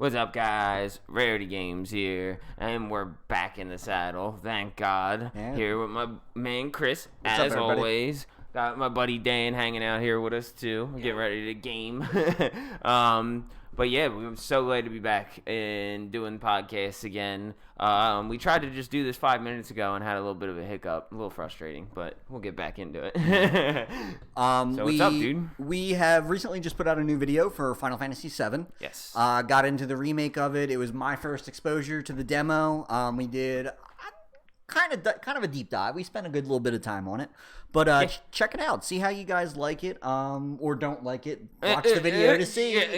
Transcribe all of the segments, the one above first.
What's up, guys? Rarity Games here, and we're back in the saddle, thank God. Yeah. Here with my man Chris, What's up, as everybody? always. Got my buddy Dan hanging out here with us, too. We're getting ready to game. But yeah, we're so glad to be back and doing podcasts again. We tried to just do this 5 minutes ago and had a little bit of a hiccup. A little frustrating, but we'll get back into it. So what's up, dude? We have recently just put out a new video for Final Fantasy VII. Yes. Got into the remake of it. It was my first exposure to the demo. We did kind of a deep dive. We spent a good little bit of time on it. But check it out. See how you guys like it, or don't like it. Watch the video to see.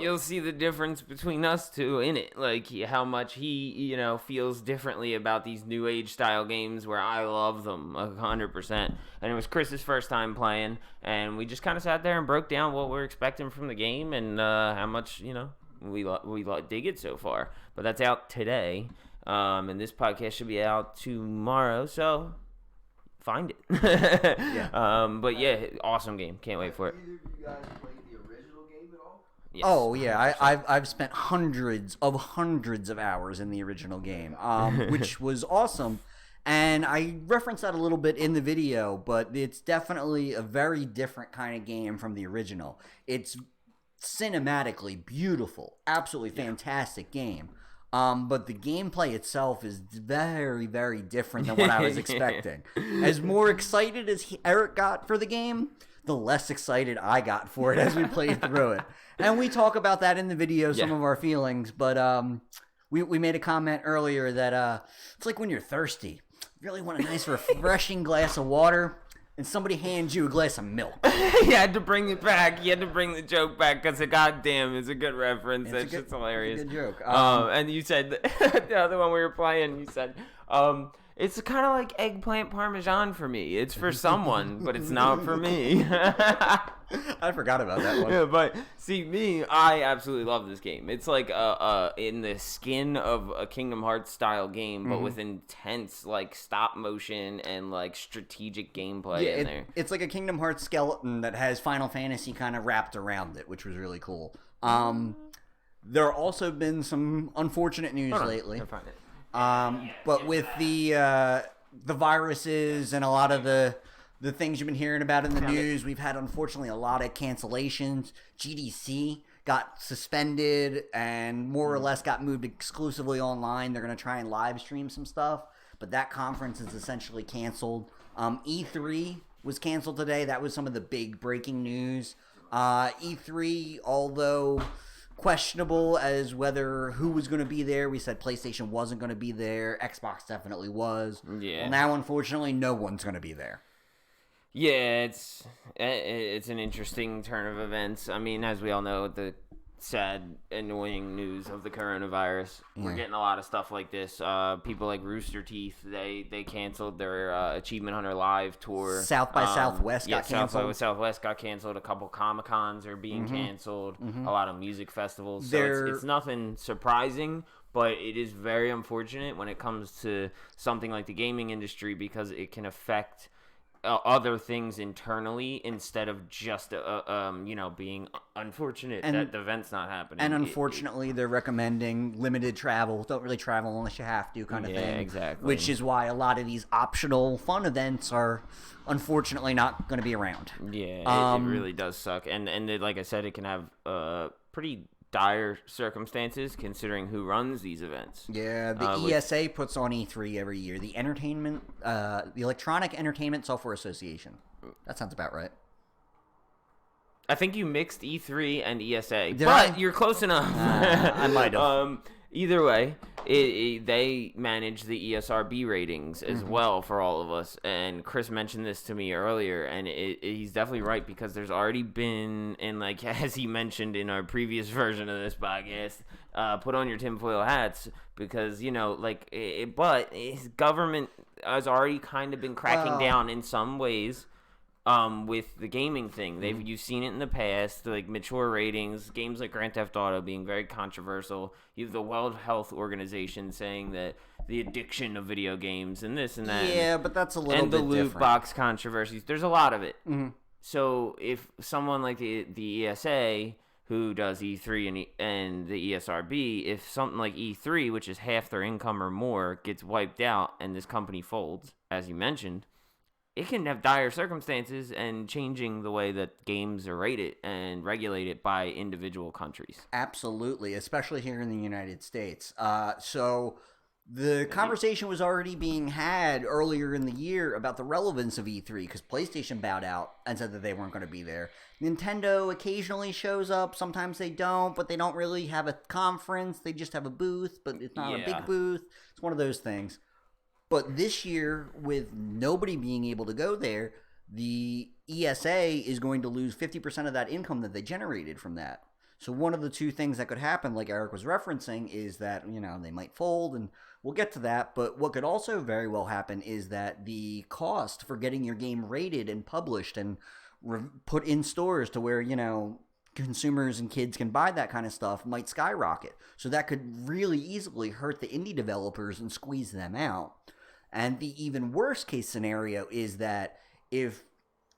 You'll see the difference between us two in it. Like how much he, feels differently about these new age style games where I love them 100%. And it was Chris's first time playing, and we just kind of sat there and broke down what we're expecting from the game and how much we dig it so far. But that's out today, and this podcast should be out tomorrow. So. Find it. Yeah. But yeah, awesome game. Can't wait for it. Either of you guys played the original game at all? Yes. Oh yeah, I've spent hundreds of hours in the original game, which was awesome. And I referenced that a little bit in the video, but it's definitely a very different kind of game from the original. It's cinematically beautiful, absolutely fantastic game. But the gameplay itself is very, very different than what I was expecting. As more excited as Eric got for the game, the less excited I got for it as we played through it. And we talk about that in the video, some of our feelings. But we made a comment earlier that it's like when you're thirsty. You really want a nice, refreshing glass of water, and somebody hands you a glass of milk. You had to bring it back. You had to bring the joke back because, goddamn, it's a good reference. That's just hilarious. It's a good joke. And you said, the other one we were playing, you said, it's kind of like eggplant parmesan for me. It's for someone, but it's not for me. I forgot about that one. Yeah, but see, me, I absolutely love this game. It's like in the skin of a Kingdom Hearts style game, but with intense like stop motion and like strategic gameplay in there. It's like a Kingdom Hearts skeleton that has Final Fantasy kind of wrapped around it, which was really cool. There have also been some unfortunate news lately. I'll find it. But with the viruses and a lot of the things you've been hearing about in the news, we've had, unfortunately, a lot of cancellations. GDC got suspended and more or less got moved exclusively online. They're going to try and live stream some stuff, but that conference is essentially canceled. E3 was canceled today. That was some of the big breaking news. E3, although questionable as whether who was going to be there. We said PlayStation wasn't going to be there. Xbox definitely was. Yeah. Well, now, unfortunately, no one's going to be there. Yeah, it's an interesting turn of events. I mean, as we all know, the sad, annoying news of the coronavirus. Yeah. We're getting a lot of stuff like this. People like Rooster Teeth, they canceled their Achievement Hunter Live tour. South by Southwest got canceled. South by Southwest got canceled. A couple Comic-Cons are being canceled. A lot of music festivals. So it's nothing surprising, but it is very unfortunate when it comes to something like the gaming industry because it can affect other things internally instead of just being unfortunate that the event's not happening. And unfortunately, they're recommending limited travel. Don't really travel unless you have to, kind of thing. Yeah, exactly. Which is why a lot of these optional fun events are unfortunately not going to be around. Yeah, it really does suck. And like I said, it can have pretty dire circumstances considering who runs these events. Yeah, the ESA puts on E3 every year. The Electronic Entertainment Software Association. That sounds about right. I think you mixed E3 and ESA, but you're close enough. I might have. Either way, they manage the ESRB ratings as well for all of us. And Chris mentioned this to me earlier, and he's definitely right because there's already been, and like as he mentioned in our previous version of this podcast, put on your tinfoil hats because but his government has already kind of been cracking down in some ways. With the gaming thing, you've seen it in the past, like mature ratings, games like Grand Theft Auto being very controversial. You have the World Health Organization saying that the addiction of video games and this and that. Yeah, but that's a little bit different. And the loot box controversies. There's a lot of it. So if someone like the ESA who does E3 and the ESRB, if something like E3, which is half their income or more, gets wiped out and this company folds, as you mentioned, it can have dire circumstances and changing the way that games are rated and regulated by individual countries. Absolutely, especially here in the United States. So the conversation was already being had earlier in the year about the relevance of E3 because PlayStation bowed out and said that they weren't going to be there. Nintendo occasionally shows up. Sometimes they don't, but they don't really have a conference. They just have a booth, but it's not a big booth. It's one of those things. But this year, with nobody being able to go there, the ESA is going to lose 50% of that income that they generated from that. So one of the two things that could happen, like Eric was referencing, is that, they might fold, and we'll get to that. But what could also very well happen is that the cost for getting your game rated and published and put in stores to where, consumers and kids can buy that kind of stuff might skyrocket. So that could really easily hurt the indie developers and squeeze them out. And the even worst case scenario is that if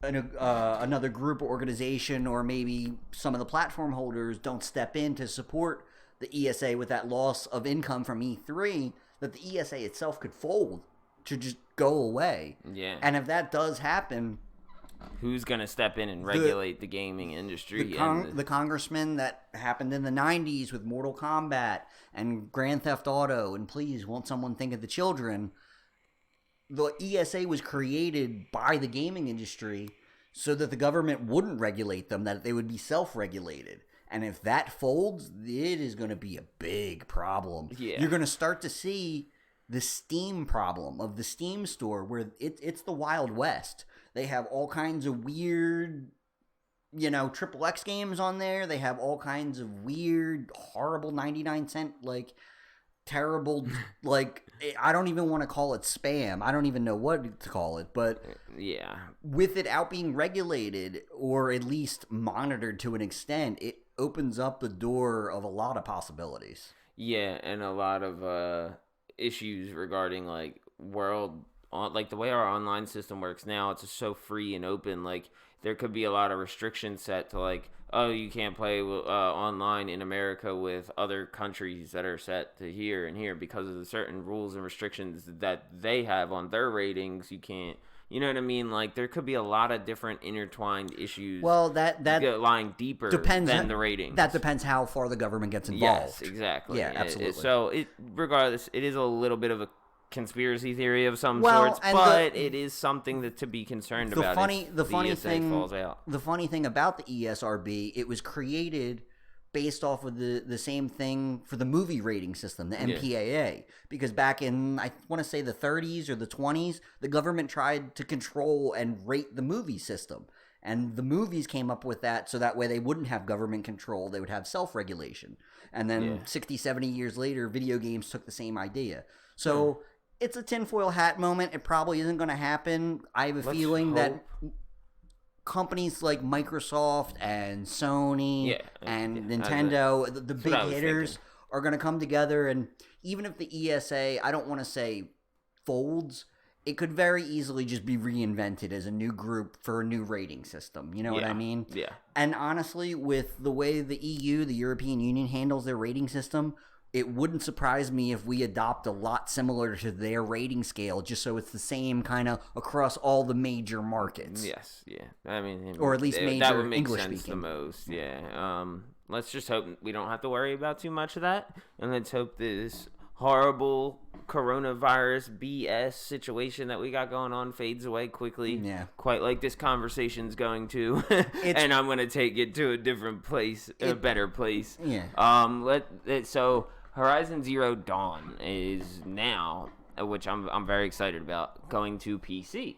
another group or organization or maybe some of the platform holders don't step in to support the ESA with that loss of income from E3, that the ESA itself could fold to just go away. Yeah. And if that does happen, who's going to step in and regulate the gaming industry? The congressman that happened in the 90s with Mortal Kombat and Grand Theft Auto, and please, won't someone think of the children? The ESA was created by the gaming industry so that the government wouldn't regulate them, that they would be self-regulated. And if that folds, it is going to be a big problem. Yeah. You're going to start to see the Steam problem of the Steam store where it's the Wild West. They have all kinds of weird, triple X games on there. They have all kinds of weird, horrible 99-cent, terrible, I don't even want to call it spam. I don't even know what to call it. But yeah, with it out being regulated or at least monitored to an extent, it opens up the door of a lot of possibilities. Yeah, and a lot of issues regarding the way our online system works now. It's just so free and open. There could be a lot of restrictions set to you can't play online in America with other countries that are set to here and here because of the certain rules and restrictions that they have on their ratings. You can't. You know what I mean? There could be a lot of different intertwined issues. Well, that lying deeper than the ratings. That depends how far the government gets involved. Yes, exactly. Yeah, absolutely. So regardless, it is a little bit of a conspiracy theory of some sorts, but it is something to be concerned about. The funny thing about the ESRB, it was created based off of the same thing for the movie rating system, the MPAA. Because back in, I want to say the 30s or the 20s, the government tried to control and rate the movie system. And the movies came up with that so that way they wouldn't have government control. They would have self-regulation. And then 60, 70 years later, video games took the same idea. So it's a tinfoil hat moment. It probably isn't going to happen. I have a feeling that companies like Microsoft and Sony and Nintendo, the big hitters, are going to come together. And even if the ESA, I don't want to say folds, it could very easily just be reinvented as a new group for a new rating system. You know what I mean? Yeah. And honestly, with the way the EU, the European Union, handles their rating system, it wouldn't surprise me if we adopt a lot similar to their rating scale, just so it's the same kind of across all the major markets. Yes, yeah. I mean, or at least major that would make English sense speaking. the most. Yeah. Let's just hope we don't have to worry about too much of that, and let's hope this horrible coronavirus BS situation that we got going on fades away quickly. Yeah. Quite like this conversation's going to, and I'm going to take it to a different place, a better place. Yeah. So Horizon Zero Dawn is now, which I'm very excited about, going to PC.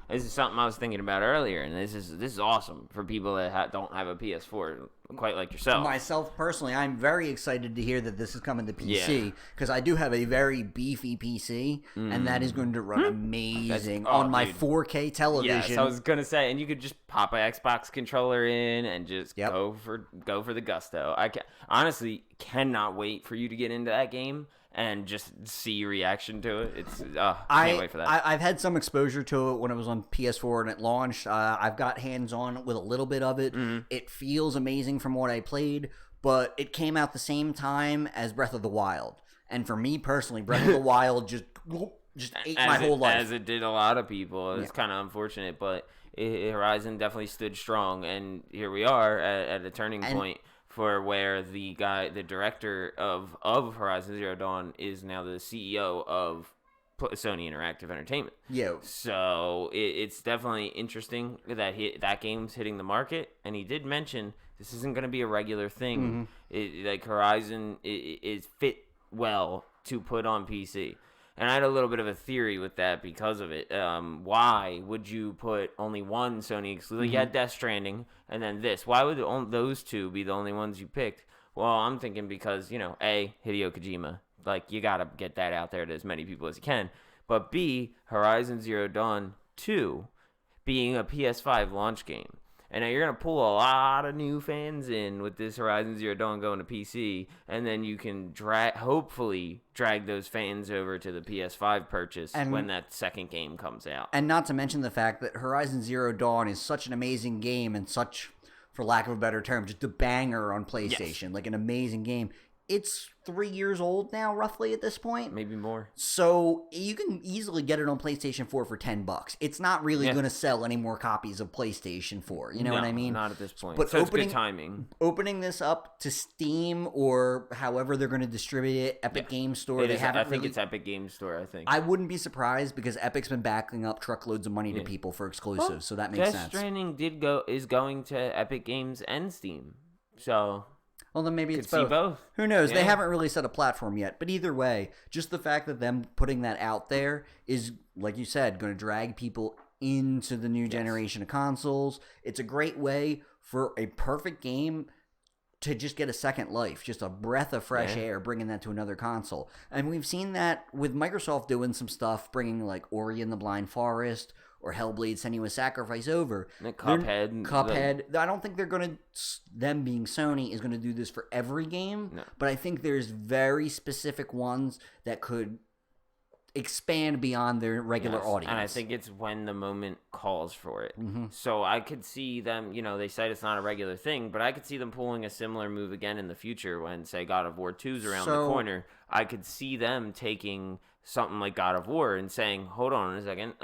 This is something I was thinking about earlier, and this is awesome for people that don't have a PS4, quite like yourself. Myself personally, I'm very excited to hear that this is coming to PC because I do have a very beefy PC, and that is going to run amazing on my 4K television. Yes, I was gonna say, and you could just pop an Xbox controller in and just go for the gusto. I honestly cannot wait for you to get into that game and just see your reaction to it. It's can't wait for that. I've had some exposure to it when it was on PS4 and it launched. I've got hands-on with a little bit of it. It feels amazing from what I played, but it came out the same time as Breath of the Wild. And for me personally, Breath of the Wild just ate my whole life. As it did a lot of people. It's kind of unfortunate, but Horizon definitely stood strong, and here we are at a turning point for where the director of Horizon Zero Dawn is now the CEO of Sony Interactive Entertainment. Yeah. So it's definitely interesting that that game's hitting the market, and he did mention this isn't going to be a regular thing. Like Horizon is fit well to put on PC. And I had a little bit of a theory with that because of it. Why would you put only one Sony exclusive? You had Death Stranding and then this. Why would those two be the only ones you picked? Well, I'm thinking because, A, Hideo Kojima. Like, you got to get that out there to as many people as you can. But B, Horizon Zero Dawn 2 being a PS5 launch game. And now you're going to pull a lot of new fans in with this Horizon Zero Dawn going to PC, and then you can hopefully drag those fans over to the PS5 purchase when that second game comes out. And not to mention the fact that Horizon Zero Dawn is such an amazing game and such, for lack of a better term, just a banger on PlayStation. Yes. Like an amazing game. It's 3 years old now, roughly, at this point. Maybe more. So you can easily get it on PlayStation 4 for $10. It's not really going to sell any more copies of PlayStation 4. You know what I mean? Not at this point. But so it's good timing. Opening this up to Steam or however they're going to distribute it, Epic Game Store. I think it's Epic Game Store, I think. I wouldn't be surprised because Epic's been backing up truckloads of money to people for exclusives, so that makes sense. Death Stranding is going to Epic Games and Steam. So... Well, then maybe it's both. Who knows? They haven't really set a platform yet. But either way, just the fact that them putting that out there is, like you said, going to drag people into the new generation of consoles. It's a great way for a perfect game to just get a second life, just a breath of fresh air, bringing that to another console. And we've seen that with Microsoft doing some stuff, bringing like Ori and the Blind Forest or Hellblade Senua's Sacrifice over. Cuphead. I don't think they're going to, them being Sony, is going to do this for every game. No. But I think there's very specific ones that could expand beyond their regular audience. And I think it's when the moment calls for it. So I could see them, they said it's not a regular thing, but I could see them pulling a similar move again in the future when, say, God of War 2's around the corner. I could see them taking something like God of War and saying, hold on a second,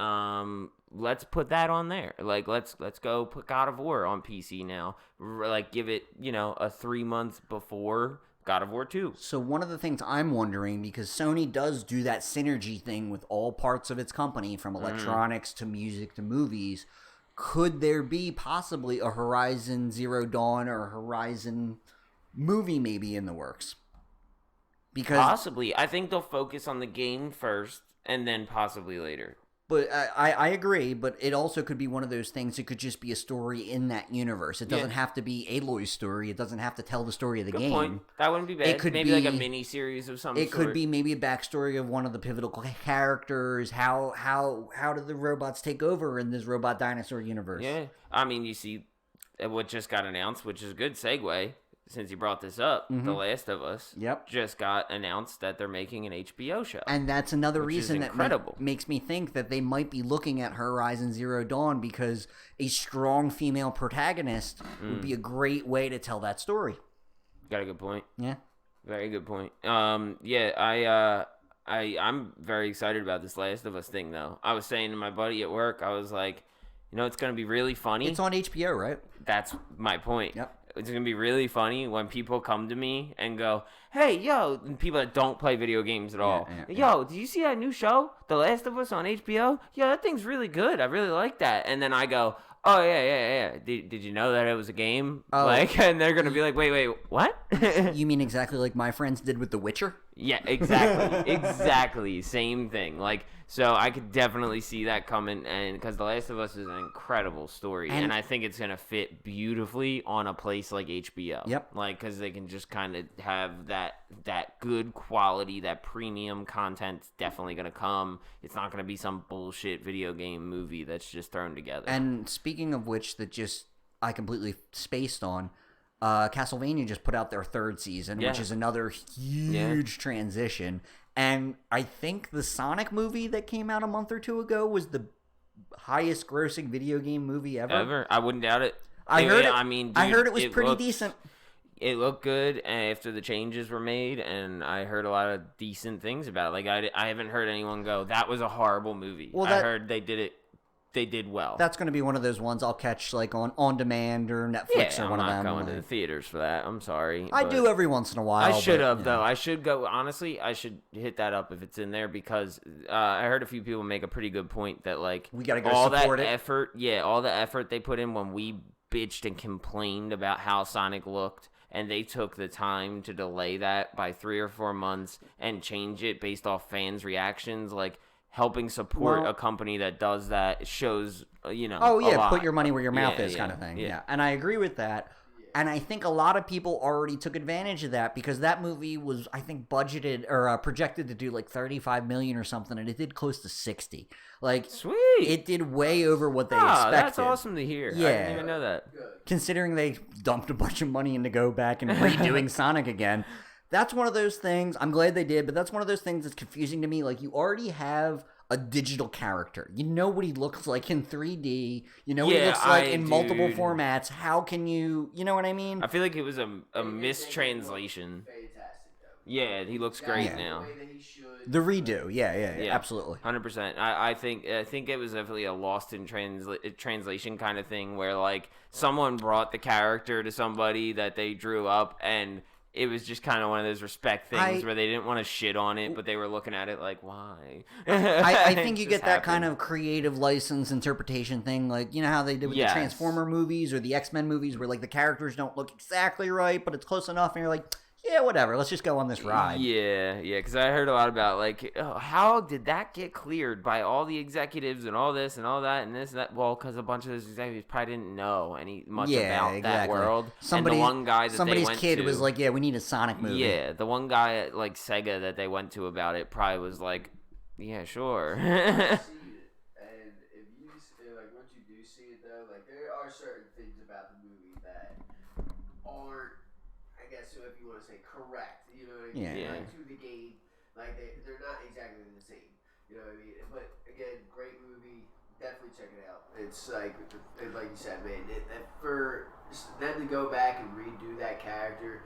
let's put that on there. Like, let's go put God of War on PC now. Like, give it, a 3 months before God of War 2. So one of the things I'm wondering, because Sony does do that synergy thing with all parts of its company, from electronics to music to movies, could there be possibly a Horizon Zero Dawn or a Horizon movie maybe in the works? Because possibly. I think they'll focus on the game first and then possibly later. But I agree, but it also could be one of those things. It could just be a story in that universe. It doesn't have to be Aloy's story. It doesn't have to tell the story of the game. Point. That wouldn't be bad. It could maybe like a mini series of some sort. It could be maybe a backstory of one of the pivotal characters. How did the robots take over in this robot dinosaur universe? Yeah, I mean, you see what just got announced, which is a good segue. Since you brought this up, The Last of Us just got announced that they're making an HBO show. And that's another reason that makes me think that they might be looking at Horizon Zero Dawn, because a strong female protagonist would be a great way to tell that story. Got a good point. Yeah. Very good point. I'm very excited about this Last of Us thing, though. I was saying to my buddy at work, I was like, it's going to be really funny. It's on HBO, right? That's my point. Yep. It's going to be really funny when people come to me and go, hey, yo, and people that don't play video games at all. Yo, did you see that new show, The Last of Us on HBO? Yeah, that thing's really good. I really like that. And then I go, oh, yeah. Did you know that it was a game? Oh. And they're going to be like, wait, what? You mean exactly like my friends did with The Witcher? Yeah, exactly. Exactly. Same thing. So I could definitely see that coming, and because The Last of Us is an incredible story, and I think it's going to fit beautifully on a place like HBO. Yep. Because they can just kind of have that good quality, that premium content's definitely going to come. It's not going to be some bullshit video game movie that's just thrown together. And speaking of which, that just I completely spaced on, Castlevania just put out their third season, which is another huge transition. And I think the Sonic movie that came out a month or two ago was the highest grossing video game movie ever. I wouldn't doubt it. I heard it was pretty decent. It looked good after the changes were made, and I heard a lot of decent things about it. Like, I haven't heard anyone go, that was a horrible movie. Well, I heard they did well. That's going to be one of those ones I'll catch like on demand or Netflix or one of them. I'm not going to the theaters for that. I'm sorry. I do every once in a while. I should have, though. I should go. Honestly, I should hit that up if it's in there, because I heard a few people make a pretty good point that, like, we got to go all support that it. effort. Yeah, all the effort they put in when we bitched and complained about how Sonic looked, and they took the time to delay that by 3 or 4 months and change it based off fans' reactions, like, helping support a company that does that shows, a lot. Put your money where your mouth is kind of thing. Yeah. And I agree with that. And I think a lot of people already took advantage of that, because that movie was, I think, budgeted or projected to do like $35 million or something, and it did close to 60. Like, sweet, it did way over what they expected. That's awesome to hear. Yeah, I didn't even know that. Considering they dumped a bunch of money into go back and redoing Sonic again. That's one of those things. I'm glad they did, but that's one of those things that's confusing to me. Like, you already have a digital character. You know what he looks like in 3D. You know what he looks like in multiple formats. How can you know what I mean? I feel like it was a mistranslation. Yeah, he looks great now. The redo, yeah, absolutely, 100%. I think it was definitely a lost in translation kind of thing, where like someone brought the character to somebody that they drew up, and it was just kind of one of those respect things where they didn't want to shit on it, but they were looking at it like, why? I think you get that kind of creative license interpretation thing, like, you know how they did with the Transformer movies or the X-Men movies, where like the characters don't look exactly right, but it's close enough, and you're like, yeah, whatever, let's just go on this ride. Yeah, because I heard a lot about, like, how did that get cleared by all the executives and all this and all that and this and that? Well, because a bunch of those executives probably didn't know much about that world. And the one guy that somebody's they went kid to, was like, yeah, we need a Sonic movie. Yeah, the one guy at, like, Sega that they went to about it probably was like, yeah, sure. And if you, like, once you do see it, though, like, there are certain things about the movie that aren't, I guess, if you want to say correct, you know what I mean? Yeah. Like, to the game, like, they're not exactly the same, you know what I mean? But, again, great movie, definitely check it out. It's like you said, man, for them to go back and redo that character,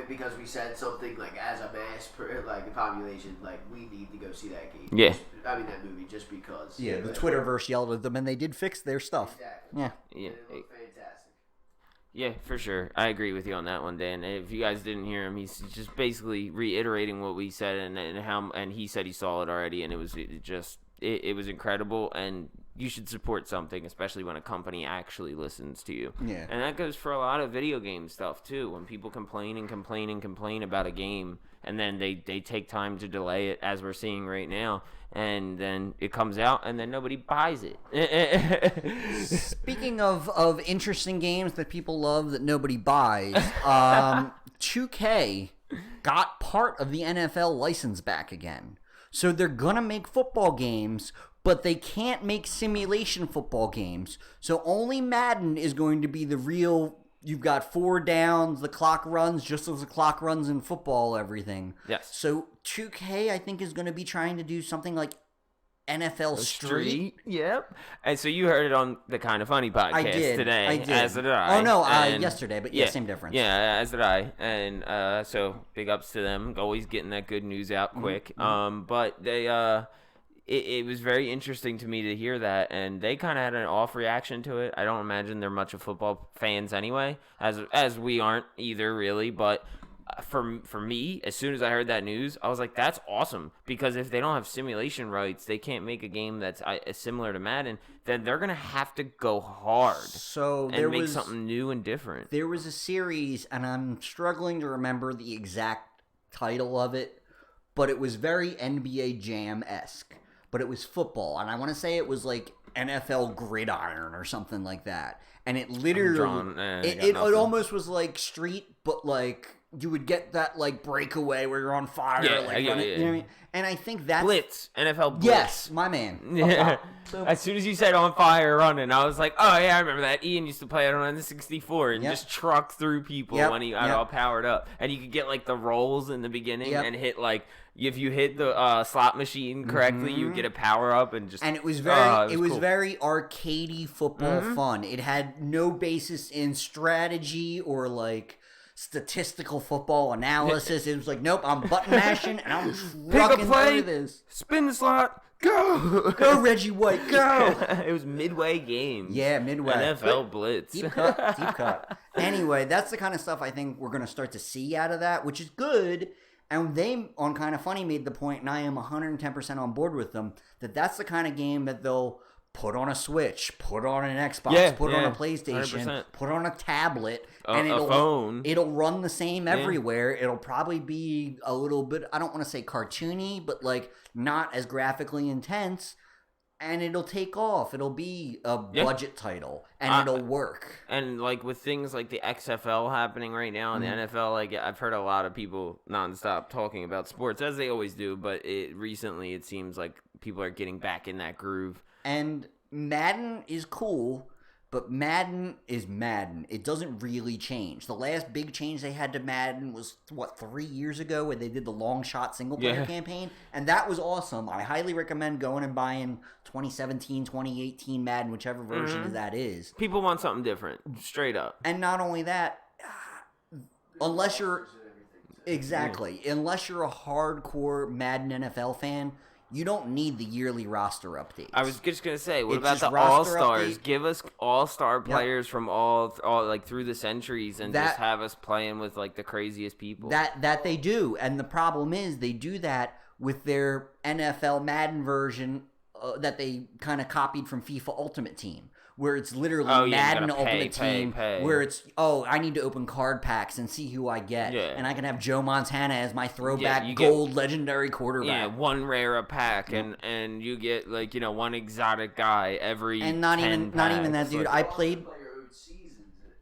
because we said something, like, as a mass, like, a population, like, we need to go see that game. Yeah. I mean, that movie, just because. Yeah, the Twitterverse yelled at them, and they did fix their stuff. Exactly. Yeah. Yeah. And it looked fantastic. Yeah, for sure. I agree with you on that one, Dan. If you guys didn't hear him, he's just basically reiterating what we said, and he said he saw it already, and it was incredible, and you should support something, especially when a company actually listens to you. Yeah. And that goes for a lot of video game stuff too. When people complain and complain and complain about a game, and then they take time to delay it, as we're seeing right now, and then it comes out, and then nobody buys it. Speaking of interesting games that people love that nobody buys, 2K got part of the NFL license back again. So they're going to make football games, but they can't make simulation football games. So only Madden is going to be the real, you've got 4 downs, the clock runs just as the clock runs in football, everything. Yes. So 2K, I think, is going to be trying to do something like NFL Street. Yep. And so you heard it on the Kind of Funny podcast today. I did. As did I. Oh, no, yesterday, but yeah, same difference. Yeah, as did I. And so big ups to them. Always getting that good news out quick. Mm-hmm. But they... It was very interesting to me to hear that, and they kind of had an off reaction to it. I don't imagine they're much of football fans anyway, as we aren't either, really. But for me, as soon as I heard that news, I was like, that's awesome, because if they don't have simulation rights, they can't make a game that's similar to Madden, then they're going to have to go hard and make something new and different. There was a series, and I'm struggling to remember the exact title of it, but it was very NBA Jam-esque. But it was football, and I want to say it was like NFL Gridiron or something like that. And it literally, it almost was like Street, but like you would get that like breakaway where you're on fire, Yeah, like yeah, running, yeah. you know what I mean? And I think that's Blitz, NFL Blitz. Yes, my man. Yeah. As soon as you said on fire running, I was like, oh yeah, I remember that. Ian used to play it on the 64 and just truck through people when he got all powered up. And you could get like the rolls in the beginning and hit like, if you hit the slot machine correctly, you get a power up and just. And it was very, cool. very arcadey football fun. It had no basis in strategy or like statistical football analysis. It was like, nope, I'm button mashing and I'm trucking through this. Spin the slot, go, go Reggie White, go. It was midway games. Yeah, midway. NFL Blitz. Deep cut. Anyway, that's the kind of stuff I think we're going to start to see out of that, which is good. And they, on Kind of Funny, made the point, and I am 110% on board with them, that that's the kind of game that they'll put on a Switch, put on an Xbox, put on a PlayStation, 100%. put on a tablet, and a phone. It'll run the same everywhere. It'll probably be a little bit, I don't want to say cartoony, but like not as graphically intense. And it'll take off. It'll be a budget title, and it'll work. And like with things like the XFL happening right now in the NFL, like I've heard a lot of people nonstop talking about sports, as they always do. But recently, it seems like people are getting back in that groove. And Madden is cool, but Madden is Madden. It doesn't really change. The last big change they had to Madden was, 3 years ago when they did the long shot single-player campaign? And that was awesome. I highly recommend going and buying 2017, 2018 Madden, whichever version that is. People want something different, straight up. And not only that, unless you're... Exactly. Unless you're a hardcore Madden NFL fan... You don't need the yearly roster updates. I was just gonna say, what It's about just the All-Stars? update. Give us All-Star players from all like through the centuries, and just have us playing with like the craziest people. That they do, and the problem is they do that with their NFL Madden version that they kind of copied from FIFA Ultimate Team, where it's literally Madden Ultimate Team, where it's I need to open card packs and see who I get, and I can have Joe Montana as my throwback gold legendary quarterback. Yeah, one rare a pack, and you get like one exotic guy every. And not even that, dude. I played.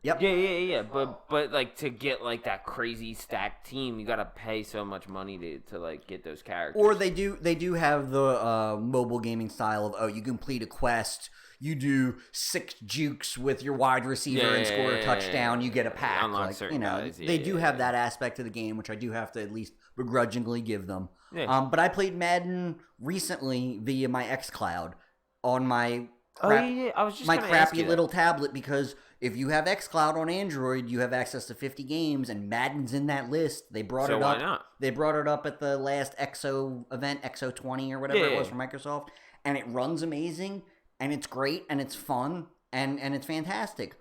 Yep. Yeah. But like to get like that crazy stacked team, you gotta pay so much money to like get those characters. Or they do have the mobile gaming style of you complete a quest, you do 6 jukes with your wide receiver and score a touchdown, you get a pack. Unlock certain guys. They do have that aspect of the game, which I do have to at least begrudgingly give them. Yeah. But I played Madden recently via my xCloud on my I was just my gonna ask crappy you little tablet, because if you have xCloud on Android, you have access to 50 games, and Madden's in that list. They brought it up. Why not? They brought it up at the last XO event, XO 20 or whatever it was from Microsoft, and it runs amazing, and it's great, and it's fun, and it's fantastic.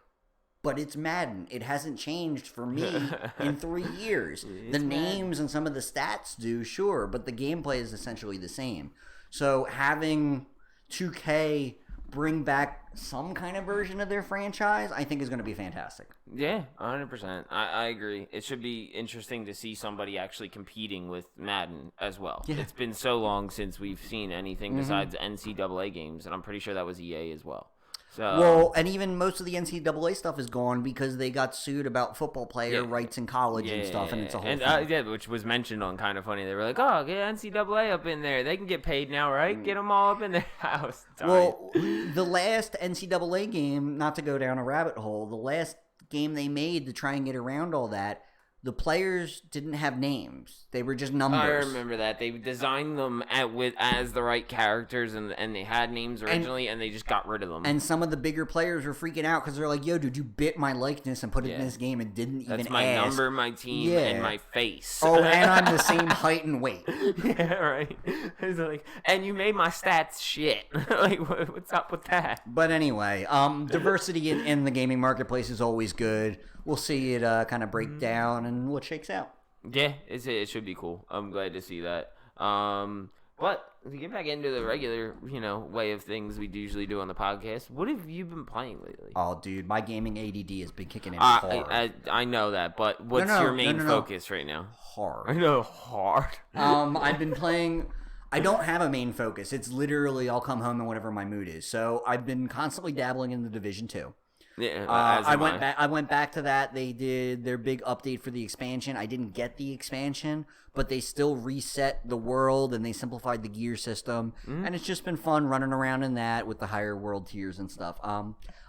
But it's Madden. It hasn't changed for me in 3 years. The names and some of the stats do, sure, but the gameplay is essentially the same. So having 2K bring back some kind of version of their franchise, I think is going to be fantastic. Yeah, 100%. I agree. It should be interesting to see somebody actually competing with Madden as well. Yeah. It's been so long since we've seen anything besides NCAA games, and I'm pretty sure that was EA as well. So, well, and even most of the NCAA stuff is gone because they got sued about football player rights in college and stuff, and it's a whole thing. Which was mentioned on Kind of Funny. They were like, oh, get NCAA up in there. They can get paid now, right? Get them all up in their house. Well, the last NCAA game, not to go down a rabbit hole, the last game they made to try and get around all that, the players didn't have names. They were just numbers. I remember that. They designed them as the right characters, and they had names originally, and they just got rid of them. And some of the bigger players were freaking out because they're like, yo, dude, you bit my likeness and put it in this game and didn't even ask. That's my number, my team, and my face. Oh, and I'm the same height and weight. Yeah, right. It's like, and you made my stats shit. Like, what's up with that? But anyway, diversity in the gaming marketplace is always good. We'll see it kind of break down and what shakes out. Yeah, it should be cool. I'm glad to see that. But to get back into the regular, way of things we usually do on the podcast, what have you been playing lately? Oh, dude, my gaming ADD has been kicking in hard. I know that, but what's your main focus right now? Hard. I know, hard. I've been playing... I don't have a main focus. It's literally I'll come home and whatever my mood is. So I've been constantly dabbling in the Division 2. Yeah, I went back to that. They did their big update for the expansion. I didn't get the expansion, but they still reset the world and they simplified the gear system. And it's just been fun running around in that with the higher world tiers and stuff.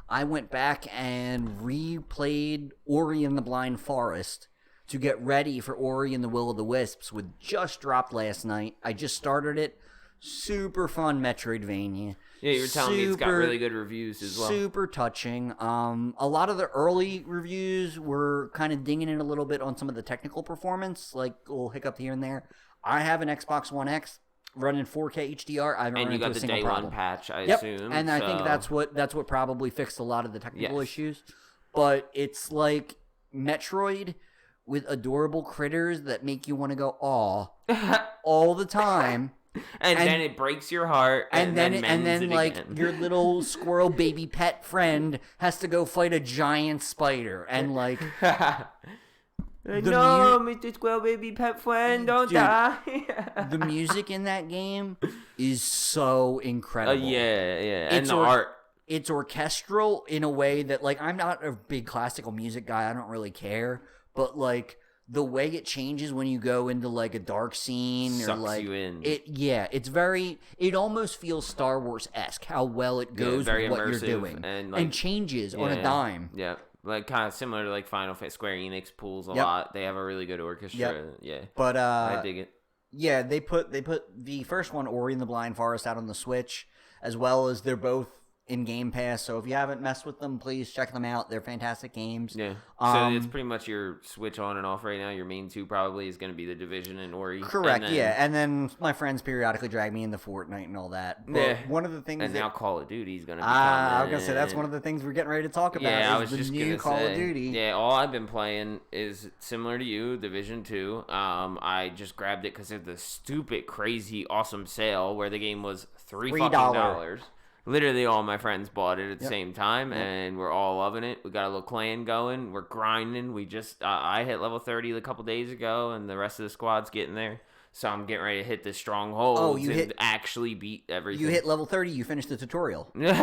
I went back and replayed Ori and the Blind Forest to get ready for Ori and the Will of the Wisps, which just dropped last night. I just started it. Super fun Metroidvania. Yeah, you were telling me it's got really good reviews as well. Super touching. A lot of the early reviews were kind of dinging it a little bit on some of the technical performance, like a little hiccup here and there. I have an Xbox One X running 4K HDR. I haven't run into a single problem. And you got the day one patch, I assume. And I think that's what probably fixed a lot of the technical issues. But it's like Metroid with adorable critters that make you want to go aw all the time. And then it breaks your heart, and then like again. Your little squirrel baby pet friend has to go fight a giant spider, and like Mr. Squirrel baby pet friend, don't die. The music in that game is so incredible. And the art. It's orchestral in a way that, like, I'm not a big classical music guy. I don't really care, but like. The way it changes when you go into like a dark scene Sucks or like you in. It almost feels Star Wars-esque how well it goes with what you're doing and changes on a dime. Yeah. Like kind of similar to like Final Fantasy. Square Enix pulls a lot. They have a really good orchestra. Yeah. But I dig it. Yeah, they put the first one, Ori and the Blind Forest, out on the Switch, as well as they're both in Game Pass, so if you haven't messed with them, please check them out. They're fantastic games. Yeah. So it's pretty much your Switch on and off right now. Your main two probably is going to be The Division and Ori. Correct, and then my friends periodically drag me into Fortnite and all that. But one of the things now Call of Duty is going to be I was going to say, that's one of the things we're getting ready to talk about I was the just new Call of Duty. Yeah, all I've been playing is similar to you, Division 2. I just grabbed it because of the stupid, crazy, awesome sale where the game was $3. Literally all my friends bought it at the same time, and we're all loving it. We got a little clan going. We're grinding. We just I hit level 30 a couple days ago, and the rest of the squad's getting there. So I'm getting ready to hit the strongholds actually beat everything. You hit level 30, you finished the tutorial. We're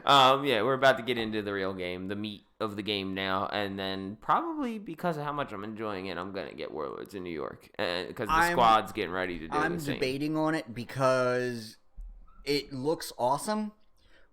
about to get into the real game, the meat of the game now, and then probably because of how much I'm enjoying it, I'm going to get Warlords in New York, because the squad's getting ready to do the same. I'm debating on it because... It looks awesome,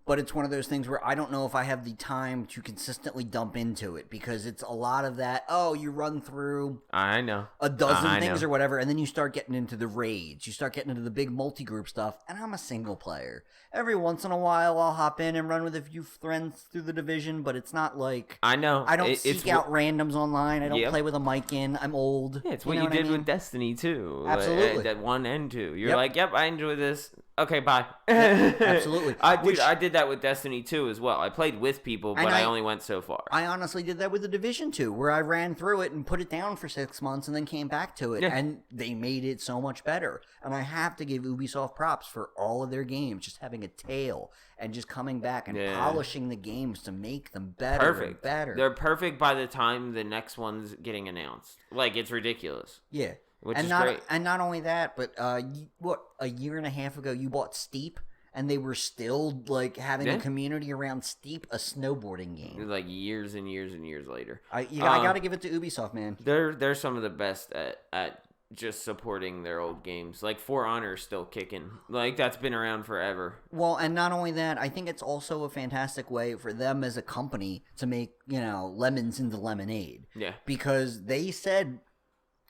but it's one of those things where I don't know if I have the time to consistently dump into it because it's a lot of that, you run through a dozen things or whatever, and then you start getting into the raids. You start getting into the big multi-group stuff, and I'm a single player. Every once in a while, I'll hop in and run with a few friends through the Division, but it's not like... I don't seek out randoms online. I don't play with a mic in. I'm old. Yeah, it's what you did with Destiny 2. Absolutely. That 1 and 2. You're like, I enjoy this. Okay, bye. Absolutely. I did that with Destiny 2 as well. I played with people, but I only went so far. I honestly did that with the Division 2, where I ran through it and put it down for 6 months and then came back to it, and they made it so much better. And I have to give Ubisoft props for all of their games, just having a tail and just coming back and polishing the games to make them better and better. They're perfect by the time the next one's getting announced. Like, it's ridiculous. Yeah. Which is great. And not only that, but a year and a half ago you bought Steep, and they were still like having a community around Steep, a snowboarding game. Like years and years and years later. I got to give it to Ubisoft, man. They're some of the best at just supporting their old games. Like For Honor's still kicking. Like that's been around forever. Well, and not only that, I think it's also a fantastic way for them as a company to make, lemons into lemonade. Yeah. Because they said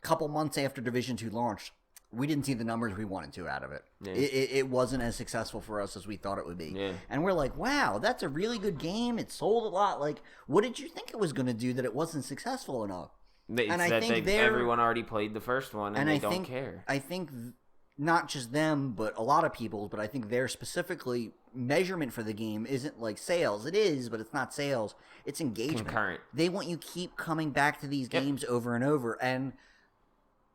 couple months after Division 2 launched, we didn't see the numbers we wanted to out of it. Yeah. It wasn't as successful for us as we thought it would be. Yeah. And we're like, wow, that's a really good game. It sold a lot. Like, what did you think it was going to do that it wasn't successful enough? Everyone already played the first one, and they don't care. I think not just them, but a lot of people, but I think their specifically measurement for the game isn't like sales. It is, but it's not sales. It's engagement. Concurrent. They want you keep coming back to these games over and over, and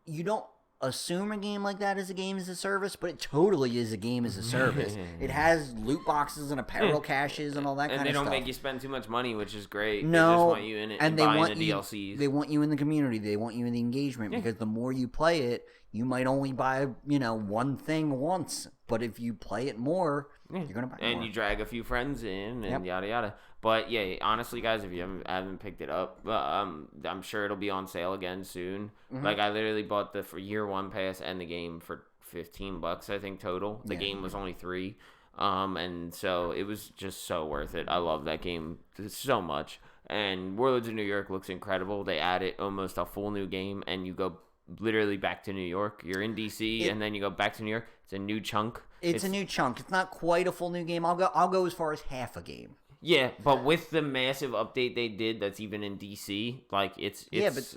you don't assume a game like that is a game as a service, but it totally is a game as a service. It has loot boxes and apparel caches and all that kind of stuff. And they don't make you spend too much money, which is great. No, they just want you in it and they buying want the DLCs. They want you in the community. They want you in the engagement because the more you play it, you might only buy, one thing once, but if you play it more, you're gonna buy more. And you drag a few friends in, and yada yada. But yeah, honestly, guys, if you haven't picked it up, I'm sure it'll be on sale again soon. Like I literally bought the for year 1 pass and the game for $15, I think total. The game was only $3, and so it was just so worth it. I love that game so much. And Warlords of New York looks incredible. They added almost a full new game, and you go literally back to New York. You're in DC, and then you go back to New York. It's a new chunk. It's a new chunk. It's not quite a full new game. I'll go as far as half a game. Yeah, but with the massive update they did, that's even in DC, like it's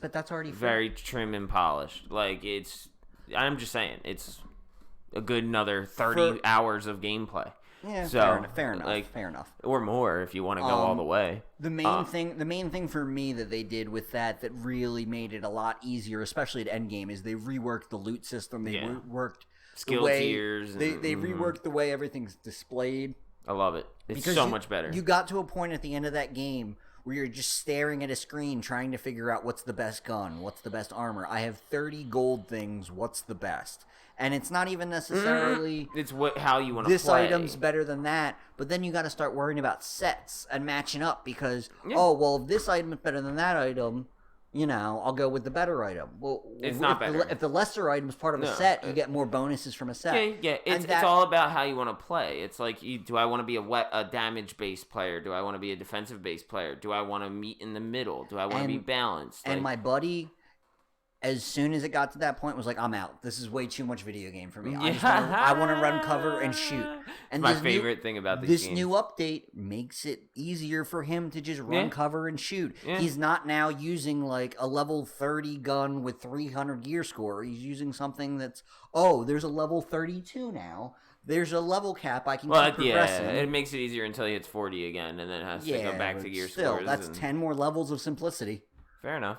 but that's already very trim and polished. Like I'm just saying, it's a good another 30 hours of gameplay. Yeah, so, fair enough. Or more if you want to go all the way. The main thing for me that they did with that really made it a lot easier, especially at endgame, is they reworked the loot system. They reworked skill tiers. They reworked the way everything's displayed. I love it. It's so much better. You got to a point at the end of that game where you're just staring at a screen trying to figure out what's the best gun, what's the best armor. I have 30 gold things. What's the best? And it's not even necessarily it's how you want to play. This item's better than that, but then you got to start worrying about sets and matching up because if this item is better than that item, I'll go with the better item. Well, it's not better. If the lesser item is part of a set, you get more bonuses from a set. Yeah. It's all about how you want to play. It's like, do I want to be a damage-based player? Do I want to be a defensive-based player? Do I want to meet in the middle? Do I want to be balanced? And my buddy, as soon as it got to that point, was like, I'm out. This is way too much video game for me. I want to run cover and shoot. And my favorite thing about this new update makes it easier for him to just run cover and shoot. Yeah. He's not now using like a level 30 gun with 300 gear score. He's using something that's, there's a level 32 now. There's a level cap I can keep progressing. Yeah, it makes it easier until he hits 40 again, and then has to go back to gear scores. That's 10 more levels of simplicity. Fair enough.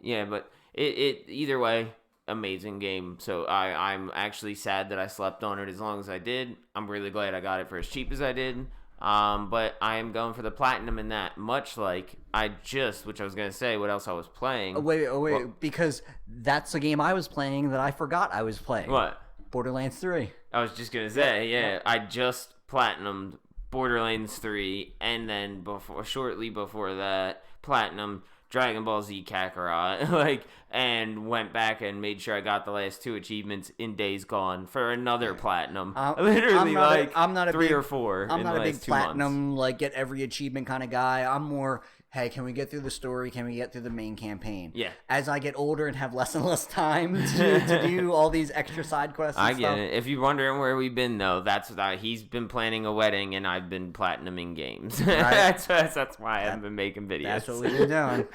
Yeah, but it either way, amazing game. So I'm actually sad that I slept on it as long as I did. I'm really glad I got it for as cheap as I did. But I am going for the platinum in that, much like which I was going to say, what else I was playing. Wait, because that's a game I was playing that I forgot I was playing. What? Borderlands 3. I was just going to say, I just platinumed Borderlands 3, and then shortly before that, platinum Dragon Ball Z Kakarot, and went back and made sure I got the last 2 achievements in Days Gone for another platinum. Literally, I'm not a 3 big, or 4. I'm in not the a big last 2 platinum, months. Get every achievement kind of guy. I'm more, hey, can we get through the story? Can we get through the main campaign? Yeah. As I get older and have less and less time to do all these extra side quests and I get it. If you're wondering where we've been, though, that's he's been planning a wedding, and I've been platinuming games. Right. that's why I haven't been making videos. That's what we've been doing.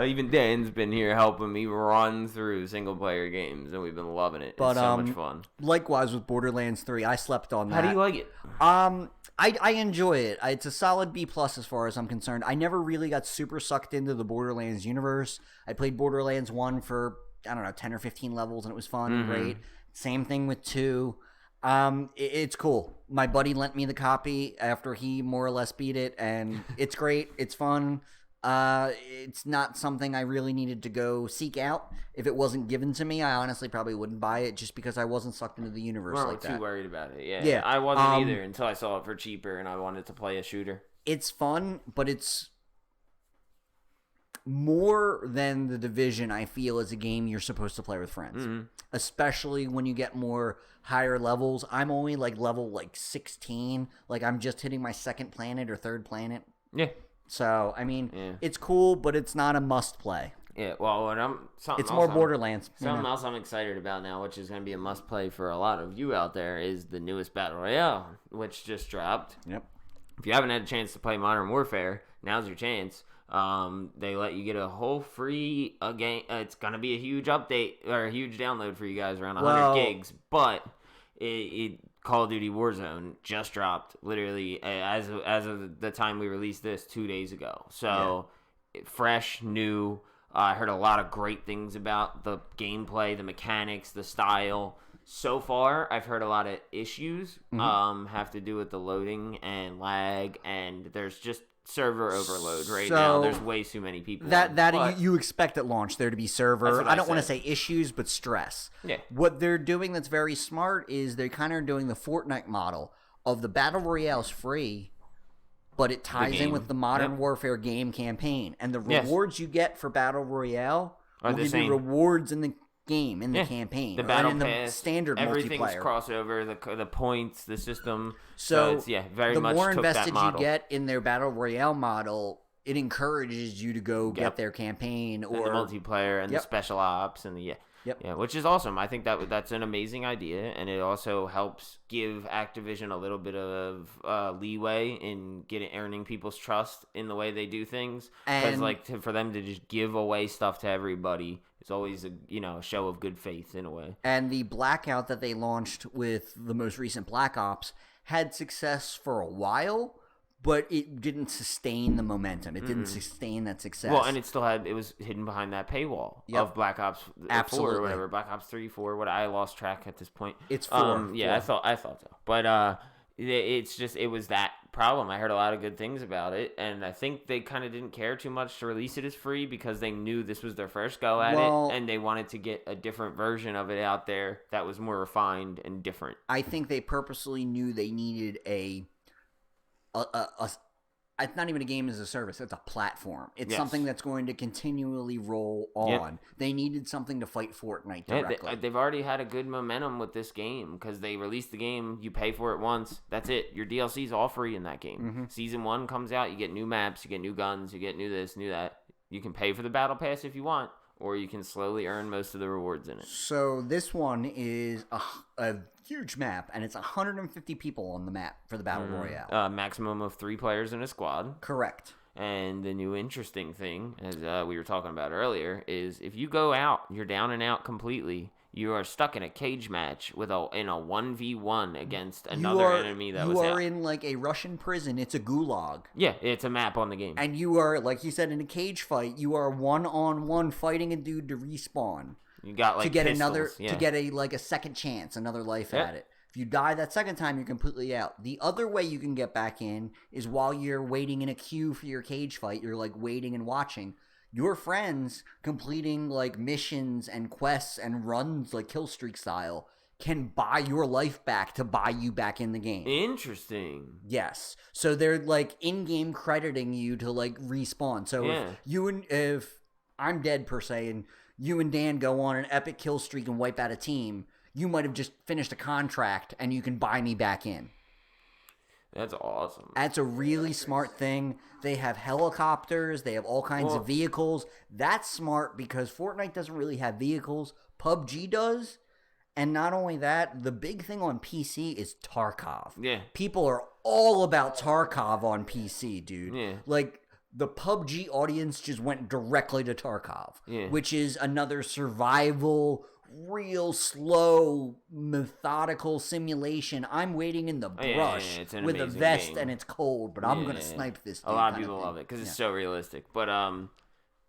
Even Dan's been here helping me run through single-player games, and we've been loving it. It's so much fun. Likewise with Borderlands 3, I slept on that. How do you like it? I enjoy it. It's a solid B+ as far as I'm concerned. I never really got super sucked into the Borderlands universe. I played Borderlands 1 for, 10 or 15 levels, and it was fun and great. Same thing with 2. It's cool. My buddy lent me the copy after he more or less beat it, and it's great. It's fun. It's not something I really needed to go seek out. If it wasn't given to me, I honestly probably wouldn't buy it just because I wasn't sucked into the universe like that. Too worried about it. Yeah. I wasn't either until I saw it for cheaper and I wanted to play a shooter. It's fun, but it's more than The Division, I feel, is a game you're supposed to play with friends. Especially when you get more higher levels. I'm only level 16. I'm just hitting my 2nd planet or 3rd planet. Yeah. So, it's cool, but it's not a must-play. Yeah, well, it's more Borderlands. Something else I'm excited about now, which is going to be a must-play for a lot of you out there, is the newest Battle Royale, which just dropped. Yep. If you haven't had a chance to play Modern Warfare, now's your chance. They let you get a whole free game. It's going to be a huge update, or a huge download for you guys, around 100 gigs, but Call of Duty Warzone just dropped literally as of the time we released this 2 days ago. So fresh, new. I heard a lot of great things about the gameplay, the mechanics, the style. So far, I've heard a lot of issues have to do with the loading and lag, and there's just server overload right So, now. There's way too many people. You expect at launch there to be server. I don't want to say issues, but stress. Yeah. What they're doing that's very smart is they kind of are doing the Fortnite model of the battle royale's free, but it ties in with the Modern Warfare game campaign, and the rewards you get for battle royale will give you rewards in the game, in the campaign, the battle and in pass, the standard everything's multiplayer. crossover, the points, the system. So it's, very the much more took that invested you model. get in their battle royale model, it encourages you to go get their campaign or and the multiplayer and the special ops and the which is awesome. I think that's an amazing idea, and it also helps give Activision a little bit of leeway in earning people's trust in the way they do things. Because for them to just give away stuff to everybody is always a show of good faith in a way. And the Blackout that they launched with the most recent Black Ops had success for a while, but it didn't sustain the momentum. It didn't sustain that success. Well, and it was hidden behind that paywall of Black Ops 4 or whatever. Black Ops 3, 4, what I lost track at this point. It's 4. Yeah, 4. I thought so. But it was that problem. I heard a lot of good things about it, and I think they kind of didn't care too much to release it as free because they knew this was their first go at it, and they wanted to get a different version of it out there that was more refined and different. I think they purposely knew they needed it's not even a game as a service. It's a platform. It's something that's going to continually roll on. Yep. They needed something to fight Fortnite directly. They've already had a good momentum with this game because they released the game. You pay for it once. That's it. Your DLC's all free in that game. Mm-hmm. Season 1 comes out. You get new maps. You get new guns. You get new this, new that. You can pay for the battle pass if you want, or you can slowly earn most of the rewards in it. So this one is a huge map, and it's 150 people on the map for the Battle Royale. Maximum of 3 players in a squad. Correct. And the new interesting thing, as we were talking about earlier, is if you go out, you're down and out completely. You are stuck in a cage match in a 1v1 against another enemy that was out. You are in like a Russian prison. It's a gulag. Yeah, it's a map on the game. And you are, like you said, in a cage fight. You are one-on-one fighting a dude to respawn. You got like to get pistols, to get a second chance, another life at it. If you die that second time, you're completely out. The other way you can get back in is while you're waiting in a queue for your cage fight. You're like waiting and watching. Your friends completing like missions and quests and runs like kill streak style can buy your life back to buy you back in the game. Interesting. Yes. So they're like in-game crediting you to like respawn. So if I'm dead per se and you and Dan go on an epic kill streak and wipe out a team, you might have just finished a contract and you can buy me back in. That's awesome. That's a really smart thing. They have helicopters. They have all kinds of vehicles. That's smart because Fortnite doesn't really have vehicles. PUBG does. And not only that, the big thing on PC is Tarkov. Yeah. People are all about Tarkov on PC, dude. Yeah. Like, the PUBG audience just went directly to Tarkov, which is another survival, real slow, methodical simulation. I'm waiting in the brush with a vest game. and it's cold, but I'm going to snipe this dude. A lot of people love it because it's so realistic. But,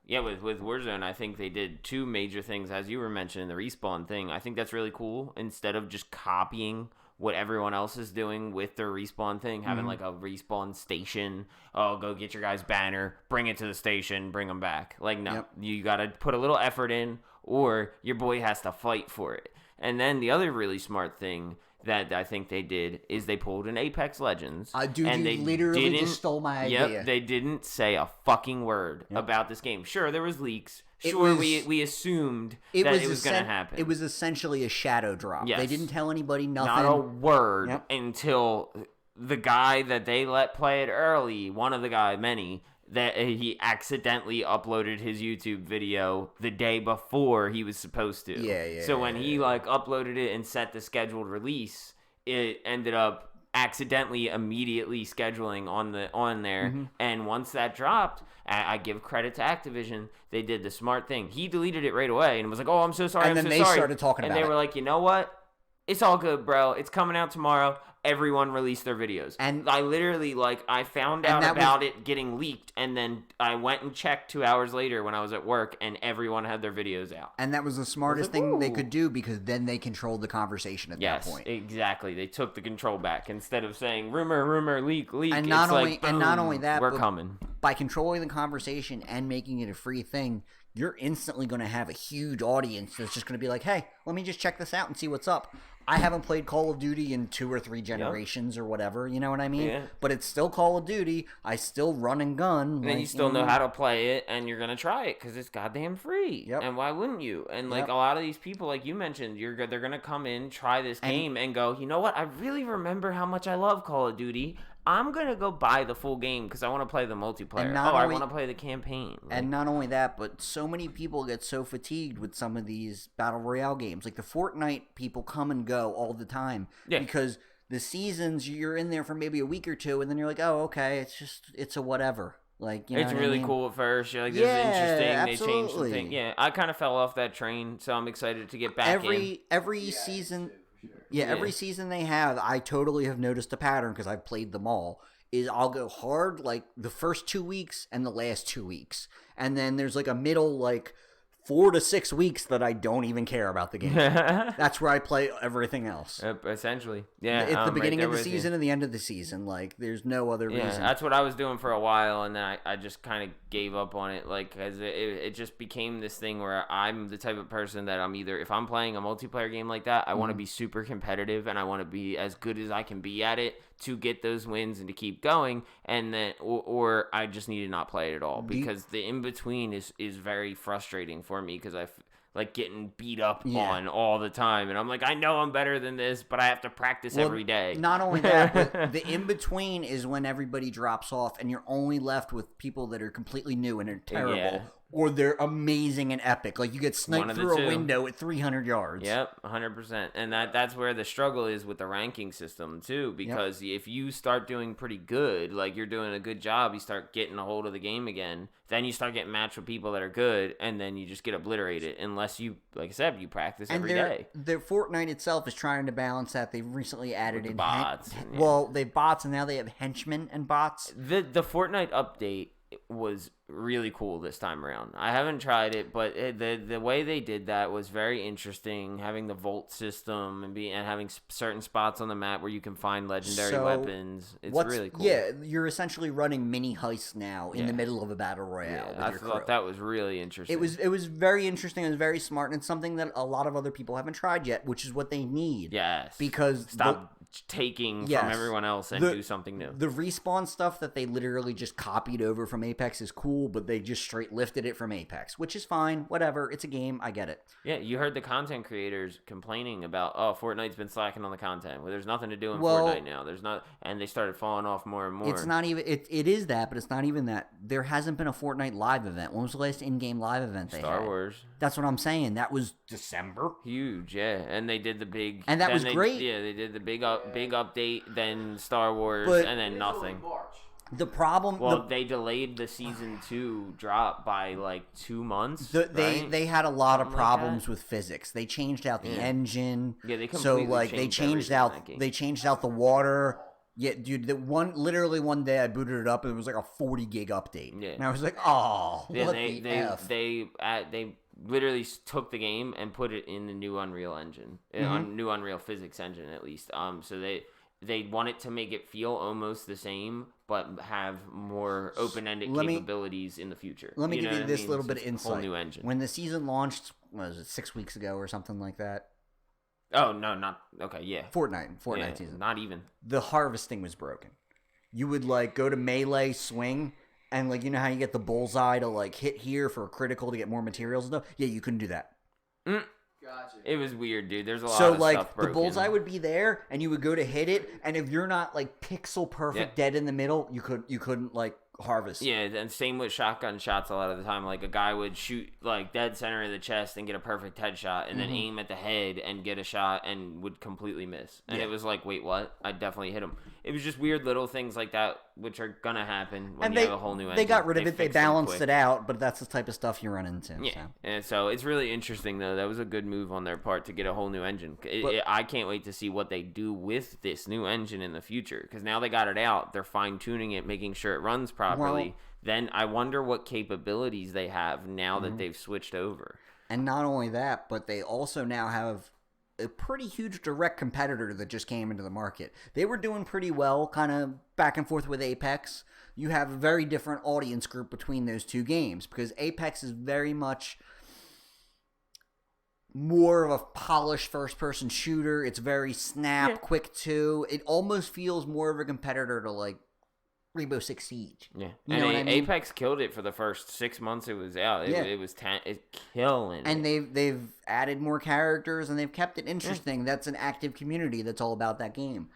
with Warzone, I think they did 2 major things. As you were mentioning, the respawn thing. I think that's really cool. Instead of just copying what everyone else is doing with their respawn thing, having like a respawn station. Oh, go get your guy's banner, bring it to the station, bring them back. Like, no, you got to put a little effort in, or your boy has to fight for it. And then the other really smart thing that I think they did is they pulled an Apex Legends. Dude, and you literally just stole my idea. Yep, they didn't say a fucking word about this game. Sure, there was leaks. Sure, we assumed that it was going to happen. It was essentially a shadow drop. Yes. They didn't tell anybody nothing. Not a word until the guy that they let play it early, one of the guy, many, that he accidentally uploaded his YouTube video the day before he was supposed to. So when he uploaded it and set the scheduled release, it ended up accidentally immediately scheduling on there. And once that dropped, I give credit to Activision. They did the smart thing. He deleted it right away and was like, "Oh, I'm so sorry." And then they started talking about it. And they were like, "You know what? It's all good, bro. It's coming out tomorrow. everyone released their videos. And I literally, like, I found out about it getting leaked, and then I went and checked 2 hours later when I was at work, and everyone had their videos out. And that was the smartest thing they could do, because then they controlled the conversation at that point. Yes, exactly. They took the control back instead of saying rumor, leak. And not only that, we're coming. By controlling the conversation and making it a free thing, you're instantly going to have a huge audience that's just going to be like, hey, let me just check this out and see what's up. I haven't played Call of Duty in 2 or 3 generations or whatever, you know what I mean? Yeah. But it's still Call of Duty. I still run and gun. And you still know how to play it, and you're going to try it because it's goddamn free. Yep. And why wouldn't you? And, like, a lot of these people, like you mentioned, they're going to come in, try this game, and go, you know what? I really remember how much I love Call of Duty. I'm going to go buy the full game because I want to play the multiplayer. I want to play the campaign. Like, and not only that, but so many people get so fatigued with some of these Battle Royale games. Like the Fortnite people come and go all the time. Yeah. Because the seasons, you're in there for maybe a week or two, and then you're like, oh, okay, it's a whatever. Like, you know it's really cool at first. You're like, this is interesting. Absolutely. They changed some things. Yeah, I kind of fell off that train, so I'm excited to get back in. Every season... Yeah, every season they have, I totally have noticed a pattern because I've played them all, is I'll go hard like the first 2 weeks and the last 2 weeks. And then there's like a middle like 4 to 6 weeks that I don't even care about the game. That's where I play everything else. Essentially. Yeah. It's the beginning of the season and the end of the season. Like, there's no other reason. Yeah, that's what I was doing for a while, and then I just kind of gave up on it. Like, because it just became this thing where I'm the type of person that I'm either, if I'm playing a multiplayer game like that, I want to be super competitive, and I want to be as good as I can be at it to get those wins and to keep going, and then or I just need to not play it at all, because the in-between is very frustrating for me, because I like getting beat up on all the time, and I'm like, I know I'm better than this, but I have to practice every day. Not only that, but the in-between is when everybody drops off, and you're only left with people that are completely new and are terrible, or they're amazing and epic. Like, you get sniped through a window at 300 yards. Yep, 100%. And that's where the struggle is with the ranking system, too, because if you start doing pretty good, like you're doing a good job, you start getting a hold of the game again, then you start getting matched with people that are good, and then you just get obliterated, unless you, like I said, you practice every day. The Fortnite itself is trying to balance that. They've recently added in bots. Well, they have bots, and now they have henchmen and bots. The Fortnite update was really cool this time around. I haven't tried it, but the way they did that was very interesting, having the Volt system and having certain spots on the map where you can find legendary weapons. It's really cool. Yeah, you're essentially running mini heists now in the middle of a battle royale. I thought that was really interesting. It was very interesting. It was very smart, and it's something that a lot of other people haven't tried yet, which is what they need. Yes, because stop taking from everyone else and do something new. The respawn stuff that they literally just copied over from Apex is cool, but they just straight lifted it from Apex, which is fine. Whatever, it's a game. I get it. Yeah, you heard the content creators complaining about, Fortnite's been slacking on the content. Well, there's nothing to do in Fortnite now. There's not, and they started falling off more and more. It's not even. It is that, but it's not even that. There hasn't been a Fortnite live event. When was the last in-game live event they had? Star Wars. That's what I'm saying. That was December. Huge, yeah. And they did the big. And that was great. Yeah, they did the big update, then Star Wars, and then nothing. The problem... they delayed the Season 2 drop by, like, 2 months, They had a lot of problems with physics. They changed out the engine. Yeah, they completely changed They changed out the water. Yeah, dude, literally one day I booted it up and it was like a 40 gig update. Yeah. And I was like, oh, what the F? They literally took the game and put it in the new Unreal engine, new Unreal Physics engine at least. So they wanted to make it feel almost the same, but have more open-ended capabilities in the future. Let me give you this little bit of insight. Whole new engine. When the season launched, was it 6 weeks ago or something like that? Oh, no, not... Okay, yeah. Fortnite season. Not even. The harvesting was broken. You would, like, go to melee, swing, and, like, you know how you get the bullseye to, like, hit here for a critical to get more materials and stuff? Yeah, you couldn't do that. Gotcha. It was weird, dude. There's a lot of stuff broken. The bullseye would be there, and you would go to hit it, and if you're not, like, pixel perfect dead in the middle, you couldn't, like, harvest. Yeah, and same with shotgun shots a lot of the time. Like, a guy would shoot, like, dead center of the chest and get a perfect headshot, and then aim at the head and get a shot and would completely miss. And it was like, wait, what? I definitely hit him. it was just weird little things like that, which are gonna happen when And you have a whole new engine. They got rid of it. They fixed them balanced quick. it out, but that's the type of stuff you run into. Yeah, So. and so it's really interesting though. That was a good move on their part to get a whole new engine. I can't wait to see what they do with this new engine in the future, because now they got it out. They're fine tuning it, making sure it runs properly. Well, then I wonder what capabilities they have now that they've switched over. And not only that, but they also now have a pretty huge direct competitor that just came into the market. They were doing pretty well, kind of back and forth with Apex. You have a very different audience group between those two games, because Apex is very much more of a polished first-person shooter. It's very quick too. It almost feels more of a competitor to like Rainbow Six Siege. Yeah, you know what I mean? Apex killed it for the first 6 months it was out. It was killing. And they've added more characters and they've kept it interesting. Yeah. That's an active community that's all about that game.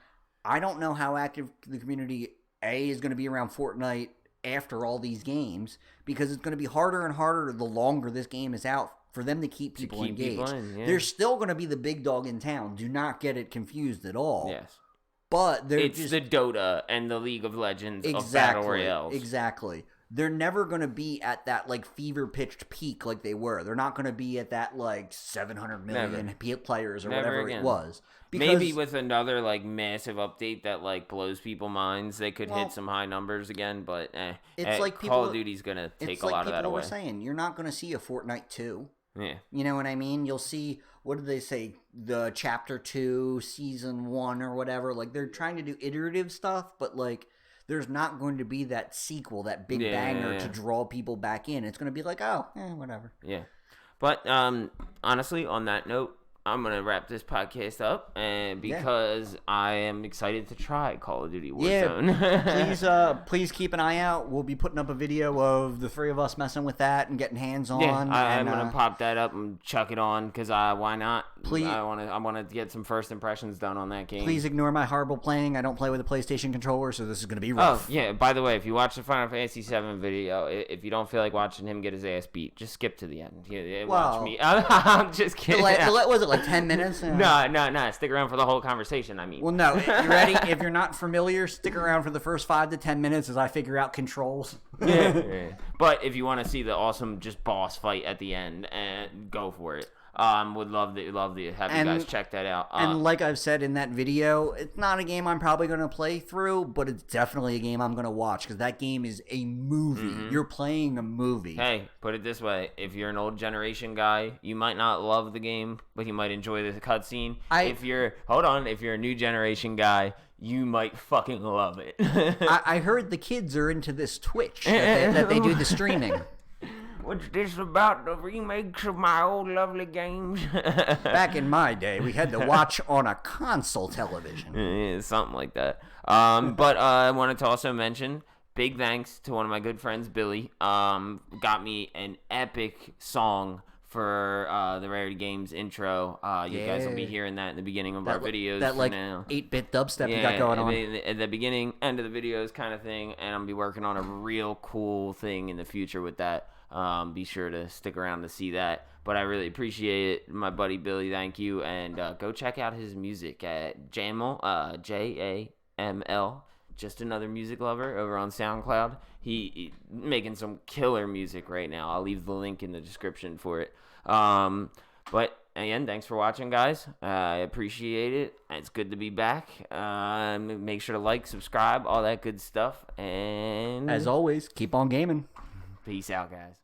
I don't know how active the community is going to be around Fortnite after all these games, because it's going to be harder and harder the longer this game is out for them to keep people engaged. They're still going to be the big dog in town. Do not get it confused at all. Yes. But it's the Dota and the League of Legends of Battle Royales. Exactly. They're never going to be at that like fever-pitched peak like they were. They're not going to be at that like 700 million players or whatever it was. Because, maybe with another like massive update that like blows people's minds, they could hit some high numbers again. But it's like Call of Duty's going to take a lot of that away. It's like people were saying, you're not going to see a Fortnite 2. Yeah. You know what I mean? You'll see, what did they say? The Chapter 2, Season 1 or whatever. Like, they're trying to do iterative stuff, but, like, there's not going to be that sequel, that big banger to draw people back in. It's going to be like, whatever. Yeah. But, honestly, on that note, I'm going to wrap this podcast up, and because I am excited to try Call of Duty Warzone. Yeah, please keep an eye out. We'll be putting up a video of the three of us messing with that and getting hands on. Yeah, I'm going to pop that up and chuck it on, because why not? Please, I want to get some first impressions done on that game. Please ignore my horrible playing. I don't play with a PlayStation controller, so this is going to be rough. Oh, yeah, by the way, if you watch the Final Fantasy VII video, if you don't feel like watching him get his ass beat, just skip to the end. Watch me. I'm just kidding. Was it like 10 minutes? No. Stick around for the whole conversation, I mean. Well, no. You ready? If you're not familiar, stick around for the first 5 to 10 minutes as I figure out controls. Yeah. But if you want to see the awesome just boss fight at the end, go for it. Would love to have you guys check that out. And like I've said in that video, it's not a game I'm probably going to play through, but it's definitely a game I'm going to watch, because that game is a movie. Mm-hmm. You're playing a movie. Hey, put it this way. If you're an old generation guy, you might not love the game, but you might enjoy the cutscene. If you're a new generation guy, you might fucking love it. I heard the kids are into this Twitch, that they do the streaming. What's this about, the remakes of my old lovely games? Back in my day, we had to watch on a console television. Yeah, something like that. But I wanted to also mention, big thanks to one of my good friends, Billy. Got me an epic song for the Rarity Games intro. You guys will be hearing that in the beginning of our videos. That like now. 8-bit dubstep you got going on. At the beginning, end of the videos kind of thing. And I'm going to be working on a real cool thing in the future with that. Be sure to stick around to see that. But I really appreciate it, my buddy Billy. Thank you, and go check out his music at Jaml, Jaml. Just another music lover over on SoundCloud. He making some killer music right now. I'll leave the link in the description for it. But again, thanks for watching, guys. I appreciate it. It's good to be back. Make sure to like, subscribe, all that good stuff. And as always, keep on gaming. Peace out, guys.